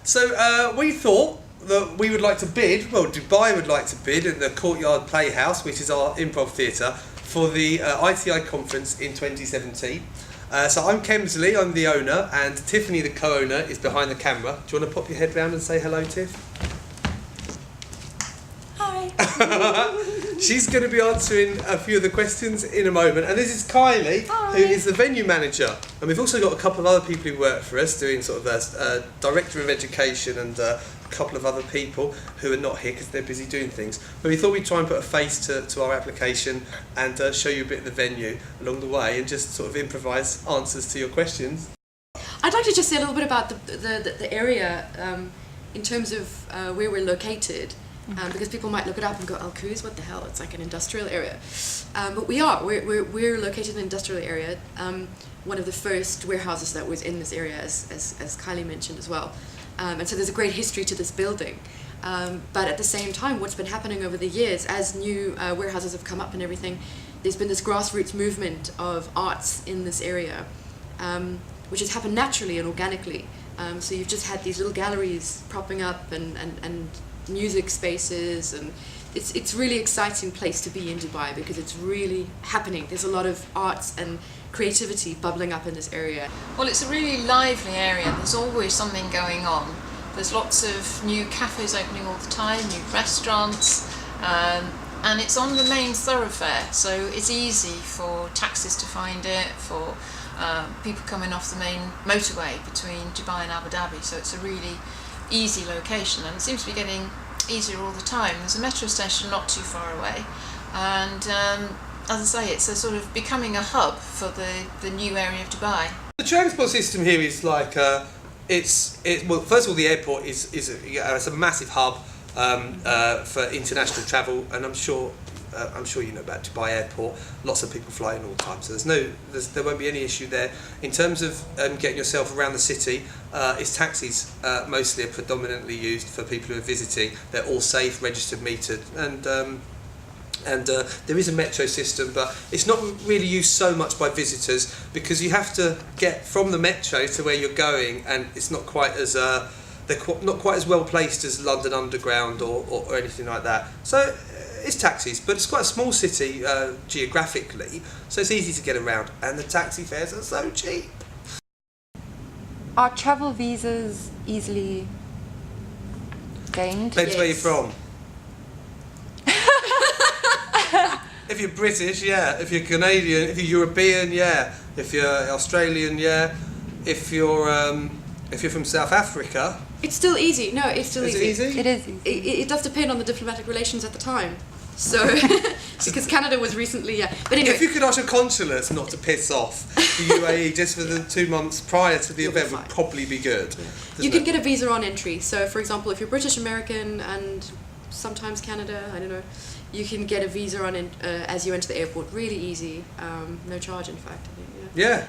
So we thought that we would like to bid, well Dubai would like to bid in the Courtyard Playhouse, which is our improv theatre, for the ITI conference in 2017. So I'm Kemsley, I'm the owner, and Tiffany, the co-owner, is behind the camera. Do you want to pop your head round and say hello, Tiff? Hi. She's going to be answering a few of the questions in a moment. And this is Kylie, Hi. who is the venue manager. And we've also got a couple of other people who work for us, doing sort of a director of education and a couple of other people who are not here because they're busy doing things. But we thought we'd try and put a face to our application and show you a bit of the venue along the way and just sort of improvise answers to your questions. I'd like to just say a little bit about the area in terms of where we're located. Because people might look it up and go, Al Quoz, what the hell? It's like an industrial area. But we're located in an industrial area. One of the first warehouses that was in this area, as Kylie mentioned as well. And so there's a great history to this building. But at the same time, what's been happening over the years, as new warehouses have come up and everything, there's been this grassroots movement of arts in this area, which has happened naturally and organically. So you've just had these little galleries propping up and music spaces, and it's really exciting place to be in Dubai because it's really happening. There's a lot of arts and creativity bubbling up in this area. Well, it's a really lively area. There's always something going on. There's lots of new cafes opening all the time, new restaurants, and it's on the main thoroughfare, so it's easy for taxis to find it, for people coming off the main motorway between Dubai and Abu Dhabi, so it's a really easy location, and it seems to be getting easier all the time. There's a metro station not too far away, and as I say, it's a sort of becoming a hub for the new area of Dubai. The transport system here is like well, first of all, the airport is a massive hub for international travel, and I'm sure you know about Dubai Airport. Lots of people fly in all the time, so there won't be any issue there. In terms of getting yourself around the city, it's taxis mostly are predominantly used for people who are visiting. They're all safe, registered, metered, and there is a metro system, but it's not really used so much by visitors because you have to get from the metro to where you're going, and it's not quite as not quite as well placed as London Underground or anything like that. So it's taxis, but it's quite a small city geographically, so it's easy to get around, and the taxi fares are so cheap. Are travel visas easily gained? Depends where you're from. If you're British, yeah. If you're Canadian, if you're European, yeah. If you're Australian, yeah. If you're from South Africa, It's still easy. No, it's still easy. Is it easy? It is easy. It does depend on the diplomatic relations at the time. So, because Canada was recently, yeah. But anyway, if you could ask your consulates not to piss off the UAE just for the 2 months prior to the You'll be event fine. would probably be good. you can get a visa on entry. So, for example, if you're British American and sometimes Canada, I don't know, you can get a visa on as you enter the airport. Really easy, no charge, in fact. I think, Yeah.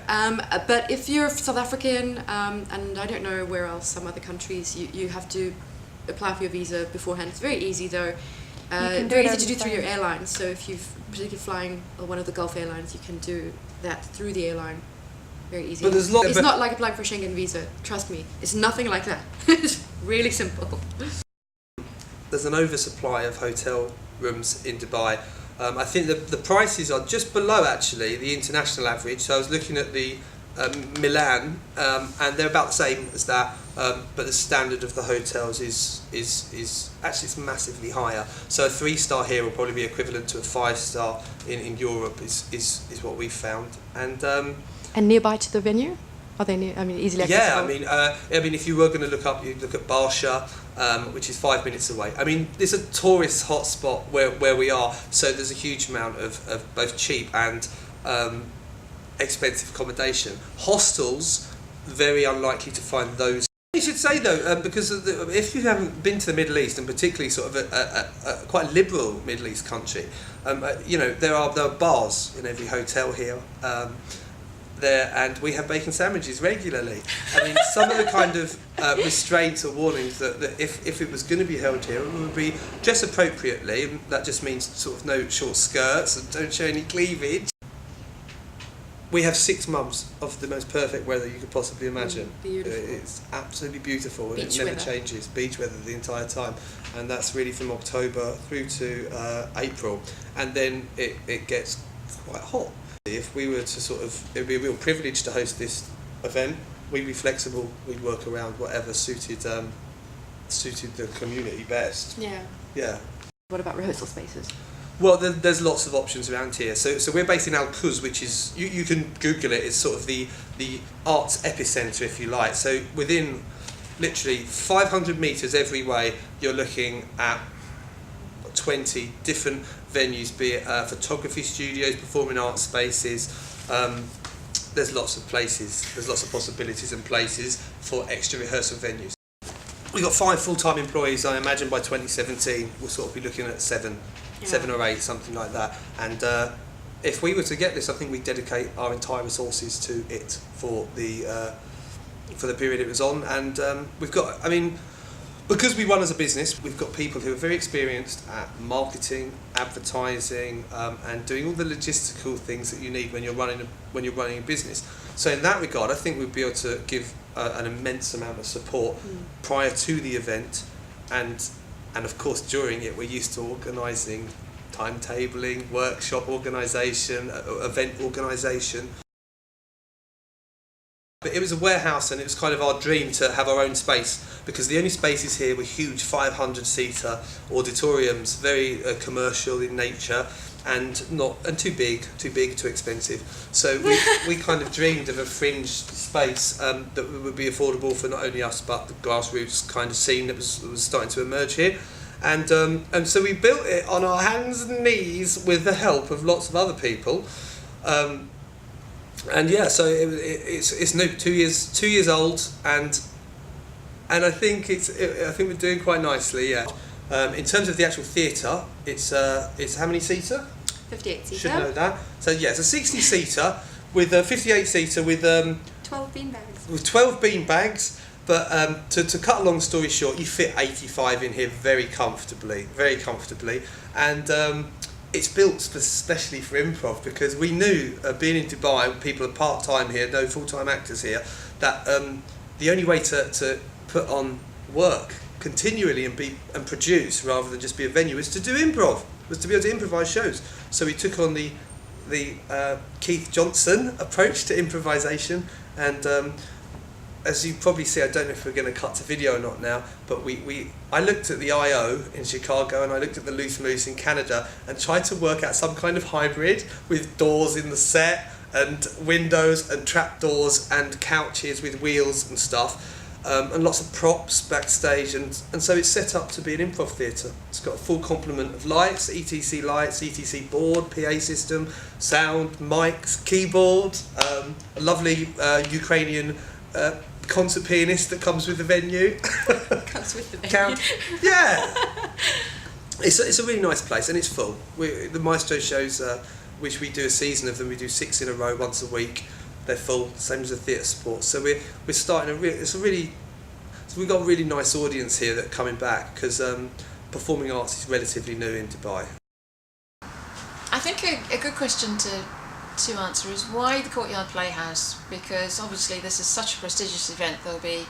But if you're South African, and I don't know where else, some other countries, you have to apply for your visa beforehand. It's very easy though. Very easy to do through your airline. So if you're particularly flying one of the Gulf airlines, you can do that through the airline. Very easy. But there's it's not like applying for a Schengen visa. Trust me, it's nothing like that. It's really simple. There's an oversupply of hotel rooms in Dubai. I think the prices are just below actually the international average. So I was looking at the Milan, and they're about the same as that. But the standard of the hotels is actually it's massively higher. So a 3-star here will probably be equivalent to a 5-star in Europe is what we've found. And nearby to the venue? Are they near? I mean, easily accessible? Yeah, I mean, if you were going to look up, you'd look at Barsha, which is 5 minutes away. I mean, it's a tourist hotspot where we are, so there's a huge amount of both cheap and expensive accommodation. Hostels, very unlikely to find those. You should say though, because if you haven't been to the Middle East, and particularly sort of a quite liberal Middle East country, you know, there are bars in every hotel here. And we have bacon sandwiches regularly. I mean, some of the kind of restraints or warnings that if it was going to be held here, it would be dress appropriately. And that just means sort of no short skirts and don't show any cleavage. we have 6 months of the most perfect weather you could possibly imagine. Beautiful. It's absolutely beautiful, and Beach it never weather. changes. Beach weather the entire time, and that's really from October through to April, and then it gets quite hot. If we were to sort of, it would be a real privilege to host this event. We'd be flexible. We'd work around whatever suited the community best. Yeah. Yeah. What about rehearsal spaces? Well, there's lots of options around here. So we're based in Al-Quoz, which is, you can Google it, it's sort of the arts epicentre, if you like. So within literally 500 metres every way, you're looking at 20 different venues, be it photography studios, performing arts spaces. There's lots of places, there's lots of possibilities and places for extra rehearsal venues. We've got 5 full-time employees. I imagine by 2017 we'll sort of be looking at 7 or 8, something like that. And if we were to get this, I think we'd dedicate our entire resources to it for the period it was on. And we've got, I mean, because we run as a business, we've got people who are very experienced at marketing, advertising, and doing all the logistical things that you need when you're running a business. So in that regard, I think we'd be able to give an immense amount of support prior to the event, and of course during it. We're used to organising, timetabling, workshop organisation, event organisation. But it was a warehouse, and it was kind of our dream to have our own space, because the only spaces here were huge 500-seater auditoriums, very commercial in nature, and too big, too expensive. So we kind of dreamed of a fringe space that would be affordable for not only us but the grassroots kind of scene that was starting to emerge here. And so we built it on our hands and knees with the help of lots of other people. And yeah, so it's new, 2 years old, and I think I think we're doing quite nicely. Yeah. In terms of the actual theatre, it's how many seater? 58 seater. Should know that. So yeah, it's a 60 seater with a 58 seater with 12 beanbags. with 12 bean bags. But to cut a long story short, you fit 85 in here very comfortably, and it's built especially for improv, because we knew, being in Dubai, people are part-time here, no full-time actors here, that the only way to put on work continually and produce rather than just be a venue is to do improv, was to be able to improvise shows. So we took on the Keith Johnson approach to improvisation, and as you probably see, I don't know if we're going to cut to video or not now, but I looked at the I.O. in Chicago, and I looked at the Loose Moose in Canada, and tried to work out some kind of hybrid with doors in the set and windows and trapdoors and couches with wheels and stuff, and lots of props backstage, and so it's set up to be an improv theatre. It's got a full complement of lights, ETC board, PA system, sound, mics, keyboard, a lovely Ukrainian concert pianist that comes with the venue. Comes with the venue. Yeah. It's a really nice place, and it's full. The Maestro shows, which we do a season of them, we do 6 in a row once a week. They're full, same as the theatre sports. So we're starting we've got a really nice audience here that are coming back, because performing arts is relatively new in Dubai. I think a good question to answer is why the Courtyard Playhouse, because obviously this is such a prestigious event. There'll be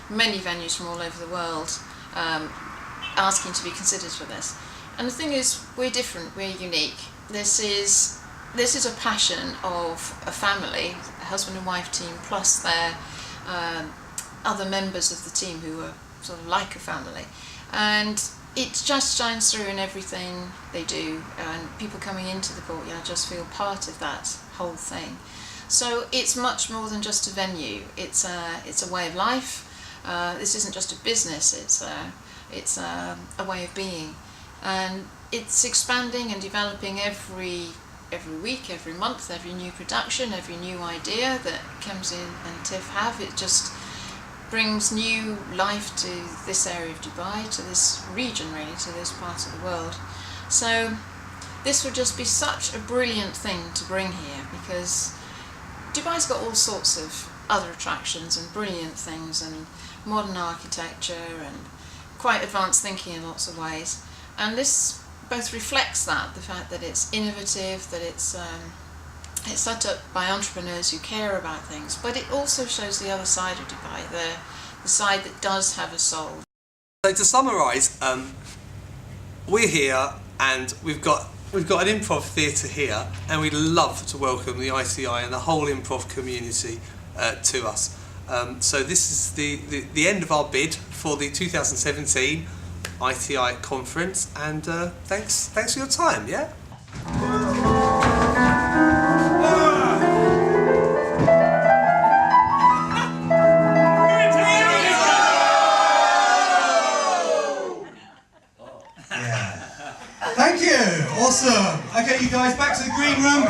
many venues from all over the world asking to be considered for this, and the thing is, we're different, we're unique. This is a passion of a family, a husband and wife team, plus their other members of the team who are sort of like a family, and it just shines through in everything they do, and people coming into the Courtyard just feel part of that whole thing. So it's much more than just a venue. It's a way of life. This isn't just a business. It's a way of being, and it's expanding and developing every week, every month, every new production, every new idea that comes in and TIFF have. It just brings new life to this area of Dubai, to this region really, to this part of the world. So this would just be such a brilliant thing to bring here, because Dubai's got all sorts of other attractions and brilliant things, and modern architecture and quite advanced thinking in lots of ways, and this both reflects that, the fact that it's innovative, that it's it's set up by entrepreneurs who care about things, but it also shows the other side of Dubai, the side that does have a soul. So to summarise, we're here and we've got an improv theatre here, and we'd love to welcome the ICI and the whole improv community to us. So this is the end of our bid for the 2017 ITI conference, and thanks for your time. Yeah. Thank you. Awesome. Okay, you guys, back to the green room.